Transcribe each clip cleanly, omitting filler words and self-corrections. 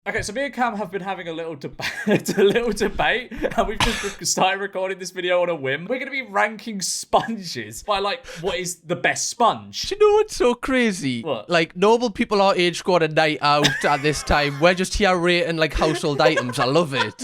Okay, so me and Cam have been having a little debate, and we've just started recording this video on a whim. We're going to be ranking sponges by, like, what is the best sponge. Do you know what's so crazy? What? Like, normal people our age go on a night out at this time. We're just here rating, like, household items. I love it.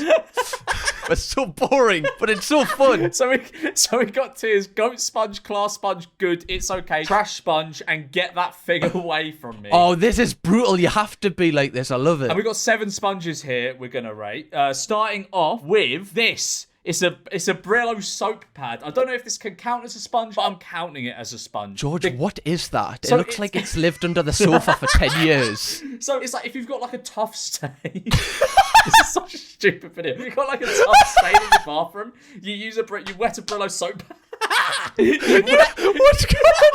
It's so boring, but it's so fun. So we got tiers: goat sponge, class sponge, good, it's okay, trash sponge, and get that thing away from me. Oh, this is brutal. You have to be like this. I love it. And we got 7 sponges here we're gonna rate. Starting off with this. It's a Brillo soap pad. I don't know if this can count as a sponge, but I'm counting it as a sponge. George, what is that? So it looks like it's lived under the sofa for 10 years. So it's like if you've got like a tough stain. This is such a stupid video. If you've got like a tough stain in the bathroom, you wet a Brillo soap pad. What's going on?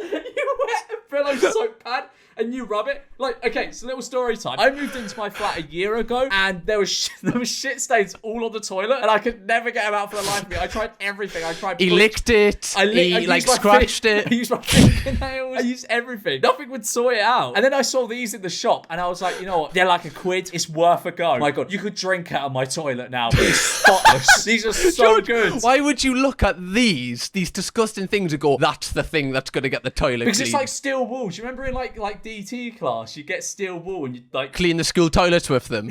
You wet a Brillo soap pad and you rub it. Like, okay, so little story time. I moved into my flat a year ago, and there was shit stains all on the toilet, and I could never get them out for the life of me. I tried everything. I tried. He licked it. He like scratched it. I used my fingernails. I used everything. Nothing would sort it out. And then I saw these in the shop, and I was like, you know what? They're like £1. It's worth a go. Oh my God, you could drink out of my toilet now. It's spotless. These are so George, good. Why would you look at these disgusting things and go, that's the thing that's going to get the toilet Because clean? it's like steel wool. Do you remember in like DT class, you get steel wool and you like clean the school toilets with them.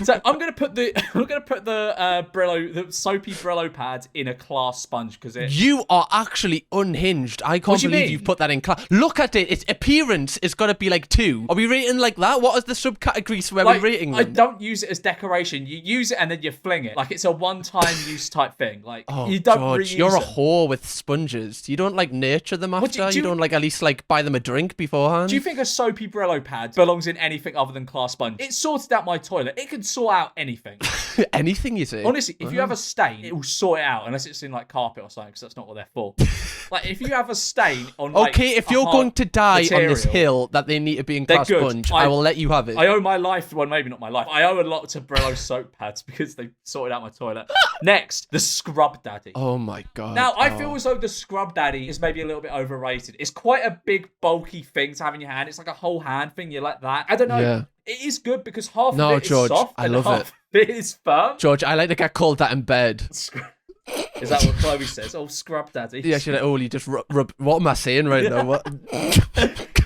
So I'm gonna put the Brillo, the soapy Brillo pad in a class sponge because it. You are actually unhinged. I can't believe you've put that in class. Look at it. Its appearance is going to be like 2. Are we rating like that? What is the subcategories where we're rating them? I don't use it as decoration. You use it and then you fling it. Like it's a one-time use type thing. Like you don't George, reuse you're a it. whore with sponges. You don't like nurture them after? You don't like at least like buy them a drink beforehand? Do you think a soapy Brillo pad belongs in anything other than class sponge? It sorted out my toilet. It can sort out anything. Anything, you say? Honestly, if you have a stain, it will sort it out, unless it's in like carpet or something, because that's not what they're for. Like if you have a stain on like okay, if you're going to die material, on this hill that they need to be in class sponge, I will let you have it. I owe my life, well maybe not my life, I owe a lot to Brillo soap pads because they sorted out my toilet. Next, the Scrub Daddy. Oh my God. Now, I feel as though the Scrub Daddy is maybe a little bit overrated. It's quite a big, bulky thing to have in your hand. It's like a whole hand thing. You like that. I don't know. Yeah. It is good because half of it is soft and half of it is firm. George, I like to get called that in bed. Is that what Chloe says? Oh, Scrub Daddy. Yeah, she's like, oh, you just rub. What am I saying right now? What?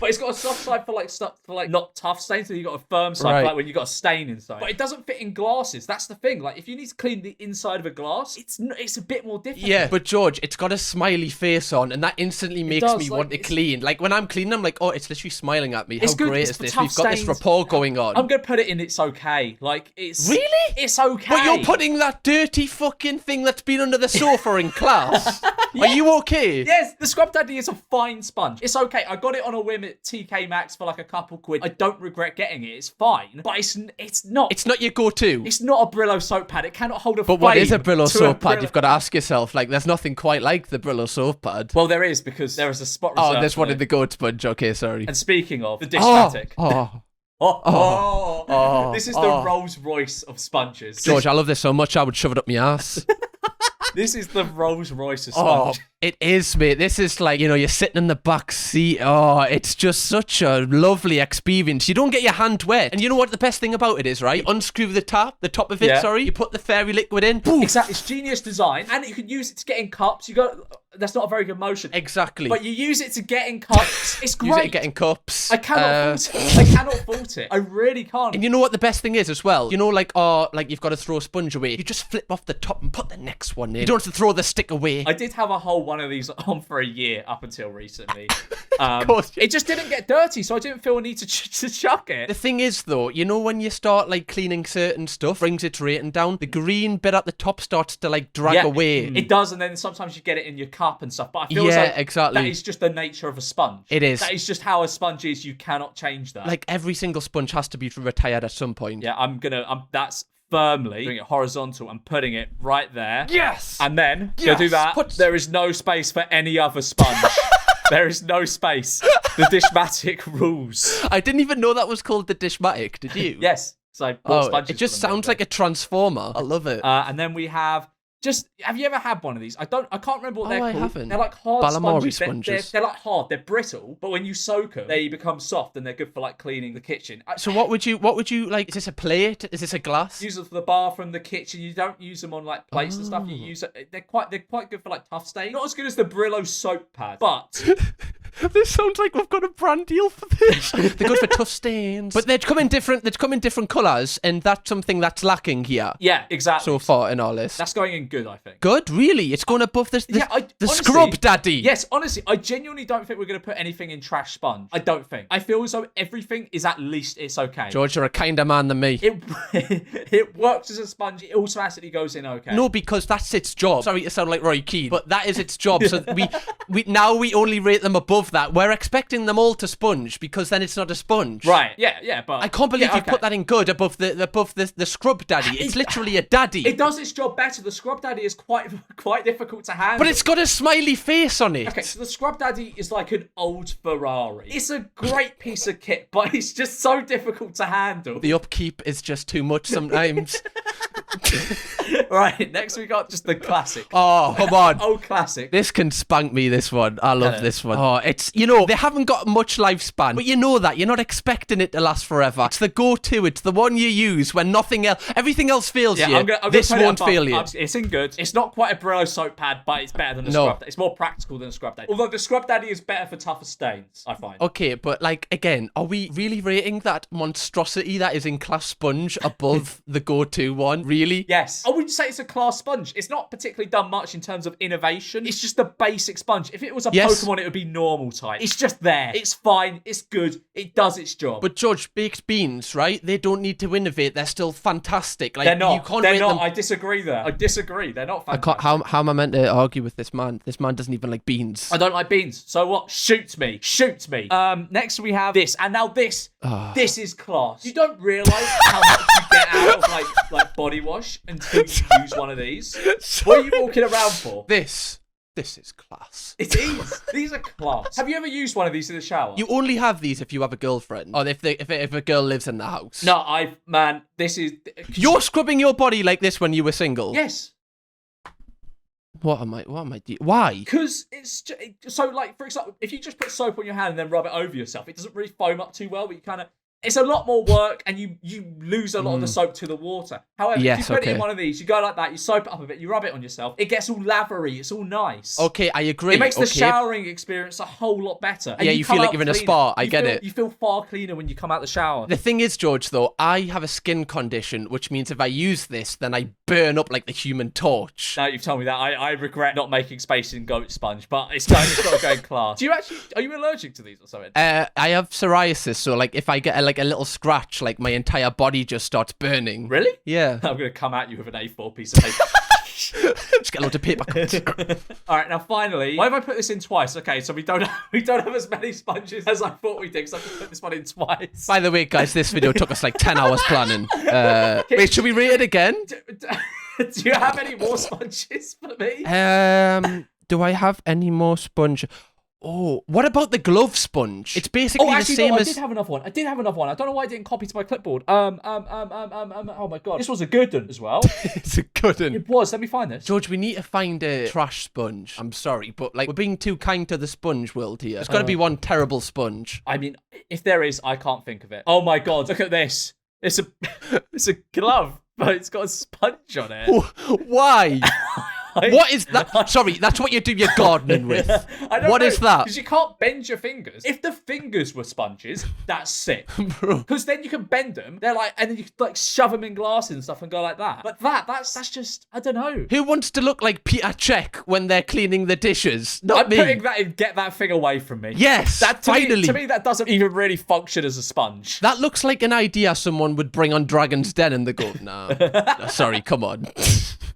But it's got a soft side for like stuff for like not tough stains, so you got a firm side for like when you got a stain inside. But it doesn't fit in glasses. That's the thing. Like if you need to clean the inside of a glass, it's a bit more difficult. Yeah, but George, it's got a smiley face on, and that instantly makes me want to clean. Like when I'm cleaning, I'm like, oh, it's literally smiling at me. How great is this? We've got this rapport going on. I'm gonna put it in. It's okay. Like it's really. It's okay. But you're putting that dirty fucking thing that's been under the sofa in class. Are you okay? Yes, the Scrub Daddy is a fine sponge. It's okay. I got it on a whim at TK Maxx for like a couple quid. I don't regret getting it. It's fine, but it's not. It's not your go-to. It's not a Brillo soap pad. It cannot hold a. But what is a Brillo soap pad? You've got to ask yourself. Like, there's nothing quite like the Brillo soap pad. Well, there is because there is a spot. Oh, there's one in the goat sponge. Okay, sorry. And speaking of the Dishmatic. Oh. This is the Rolls Royce of sponges. George, I love this so much I would shove it up my ass. This is the Rolls Royce of sponge. It is, mate. This is like, you know, you're sitting in the back seat. Oh, it's just such a lovely experience. You don't get your hand wet. And you know what the best thing about it is, right? You unscrew the top of it, you put the fairy liquid in. Poof. Exactly. It's genius design. And you can use it to get in cups. That's not a very good motion. Exactly. But you use it to get in cups. It's great. Use it to get in cups. I cannot fault it. I cannot fault it. I really can't. And you know what the best thing is as well? You know, like you've got to throw a sponge away. You just flip off the top and put the next one in. You don't have to throw the stick away. I did have a whole one of these on for a year up until recently. Of course. It just didn't get dirty, so I didn't feel a need to chuck it. The thing is, though, you know when you start like cleaning certain stuff, brings its rating down, the green bit at the top starts to like drag away. It does, and then sometimes you get it in your cup and stuff. But I feel like exactly. that is just the nature of a sponge. It is. That is just how a sponge is. You cannot change that. Like every single sponge has to be retired at some point. Yeah, that's firmly doing it horizontal and putting it right there. Yes! And then, to do that, there is no space for any other sponge. There is no space. The Dishmatic rules. I didn't even know that was called the Dishmatic, did you? Yes. So it just sounds like a transformer. I love it. And then we have Just have you ever had one of these? I can't remember what they're I called. haven't. They're like hard Balamori sponges. They're like hard. They're brittle, but when you soak them, they become soft and they're good for like cleaning the kitchen. So what would you like? Is this a plate? Is this a glass? Use them for the bathroom, the kitchen. You don't use them on like plates and stuff. You use it. They're quite good for like tough stains. Not as good as the Brillo soap pad, but. This sounds like we've got a brand deal for this. They're good for tough stains. But they come in different colours, and that's something that's lacking here. Yeah, exactly. So far in all this. That's going in good, I think. Good? Really? It's going above the honestly, scrub daddy. Yes, honestly, I genuinely don't think we're going to put anything in trash sponge. I don't think. I feel as though everything is at least it's okay. George, you're a kinder man than me. It works as a sponge. It automatically goes in okay. No, because that's its job. Sorry to sound like Roy Keane, but that is its job. So we only rate them above that. We're expecting them all to sponge because then it's not a sponge. Right. Yeah, but I can't believe you put that in good above the scrub daddy. It's literally a daddy. It does its job better. The scrub daddy is quite difficult to handle. But it's got a smiley face on it. Okay, so the scrub daddy is like an old Ferrari. It's a great piece of kit, but it's just so difficult to handle. The upkeep is just too much sometimes. Right, next we got just the classic. Oh, come on. Old classic. This can spank me, this one. I love this one. Oh, it's, they haven't got much lifespan, but you know that. You're not expecting it to last forever. It's the go-to. It's the one you use when everything else fails you. I'm gonna this won't fail you. It's in good. It's not quite a Brillo soap pad, but it's better than the scrub daddy. It's more practical than a scrub daddy. Although the scrub daddy is better for tougher stains, I find. Okay, but like, again, are we really rating that monstrosity that is in class sponge above the go-to one? Really? Yes. I wouldn't say it's a class sponge. It's not particularly done much in terms of innovation. It's just a basic sponge. If it was a Pokemon, it would be normal type. It's just there. It's fine. It's good. It does its job. But Judge, baked beans, right? They don't need to innovate. They're still fantastic. Like, they're not. You can't they're rate not. them. I disagree there. I disagree. They're not fantastic. How am I meant to argue with this man? This man doesn't even like beans. I don't like beans. So what? Shoot me. Shoot me. Next we have this. And now this is class. You don't realise how much you get out of like body wash until you use one of these. What are you walking around for? This is class. It is. These are class. Have you ever used one of these in the shower? You only have these if you have a girlfriend, or if a girl lives in the house. No, this is. You're scrubbing your body like this when you were single. Yes. What am I doing? Why? Because it's so like, for example, if you just put soap on your hand and then rub it over yourself, it doesn't really foam up too well. But you kind of. It's a lot more work, and you lose a lot of the soap to the water. However, if you put it in one of these, you go like that, you soap it up a bit, you rub it on yourself, it gets all lathery, it's all nice. Okay, I agree. It makes the showering experience a whole lot better. And you feel like you're in a spa, I get it. You feel far cleaner when you come out the shower. The thing is, George, though, I have a skin condition, which means if I use this, then I burn up like the Human Torch. Now you've told me that. I regret not making space in goat sponge, but it's got to go in class. Are you allergic to these or something? I have psoriasis, so like if I get a little scratch, like my entire body just starts burning. Really? Yeah. I'm going to come at you with an A4 piece of paper. Just get a load of paper cuts. All right, now finally, why have I put this in twice? Okay, so we don't have as many sponges as I thought we did, because I just put this one in twice. By the way, guys, this video took us like 10 hours planning. Wait, should we rate it again? Do you have any more sponges for me? Do I have any more sponge? Oh, what about the glove sponge? It's basically the same as... I did have another one. I don't know why I didn't copy to my clipboard. Oh my god. This was a good one as well. It's a good one. It was. Let me find this. George, we need to find a trash sponge. I'm sorry, but like, we're being too kind to the sponge world here. There's got to be one terrible sponge. I mean, if there is, I can't think of it. Oh my god, look at this. It's a glove, but it's got a sponge on it. Why? What is that? Sorry, that's what you do your gardening with. What is that? Because you can't bend your fingers. If the fingers were sponges, that's sick. Because then you can bend them. They're like, and then you can like shove them in glasses and stuff and go like that. But that's just, I don't know. Who wants to look like Peter Check when they're cleaning the dishes? Not me. Putting that in, get that thing away from me. Yes, finally. To me, that doesn't even really function as a sponge. That looks like an idea someone would bring on Dragon's Den and they go, nah. No, sorry, come on.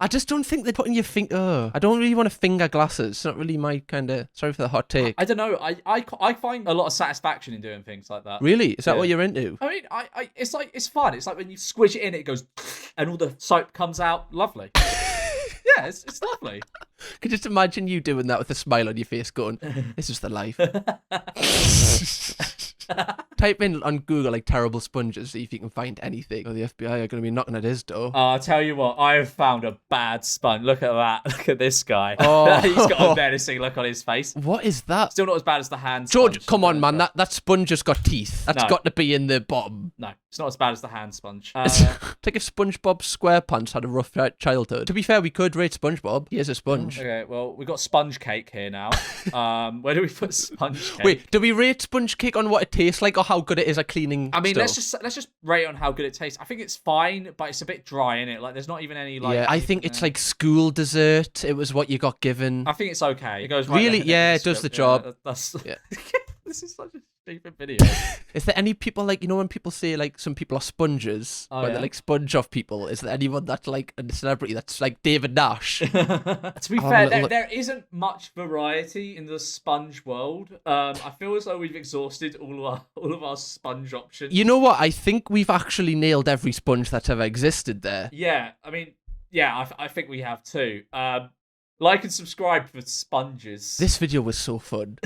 I just don't think they're putting your finger... I don't really want to finger glasses. It's not really my kind of... Sorry for the hot take. I don't know. I find a lot of satisfaction in doing things like that. Really? Is that what you're into? I mean, it's like, it's fun. It's like when you squish it in, it goes... and all the soap comes out. Lovely. Yeah, it's lovely. I could just imagine you doing that with a smile on your face going, this is the life. Type in on Google like terrible sponges, see if you can find anything. Or the FBI are going to be knocking at his door. I'll tell you what, I have found a bad sponge. Look at that. Look at this guy. Oh. He's got a menacing look on his face. What is that? Still not as bad as the hand George, sponge. come on, man. That sponge has got teeth. That's got to be in the bottom. No, it's not as bad as the hand sponge. It's like if SpongeBob SquarePants had a rough childhood. To be fair, we could rate SpongeBob. He is a sponge. Okay, well, we've got sponge cake here now. Where do we put sponge cake? Wait, do we rate sponge cake on what it tastes like or how good it is at cleaning I mean, stuff? let's just rate on how good it tastes. I think it's fine, but it's a bit dry in it. Like, there's not even any like. Yeah, I think it's like school dessert. It was what you got given. I think it's okay. It goes right really. there. Yeah, it does the job. Yeah. This is such a stupid video. Is there any people like, you know, when people say like some people are sponges, they're like sponge off people? Is there anyone that's like a celebrity that's like David Nash? To be fair, there isn't much variety in the sponge world. I feel as though we've exhausted all of our sponge options. You know what? I think we've actually nailed every sponge that's ever existed there. Yeah, I mean, yeah, I think we have too. Like and subscribe for sponges. This video was so fun.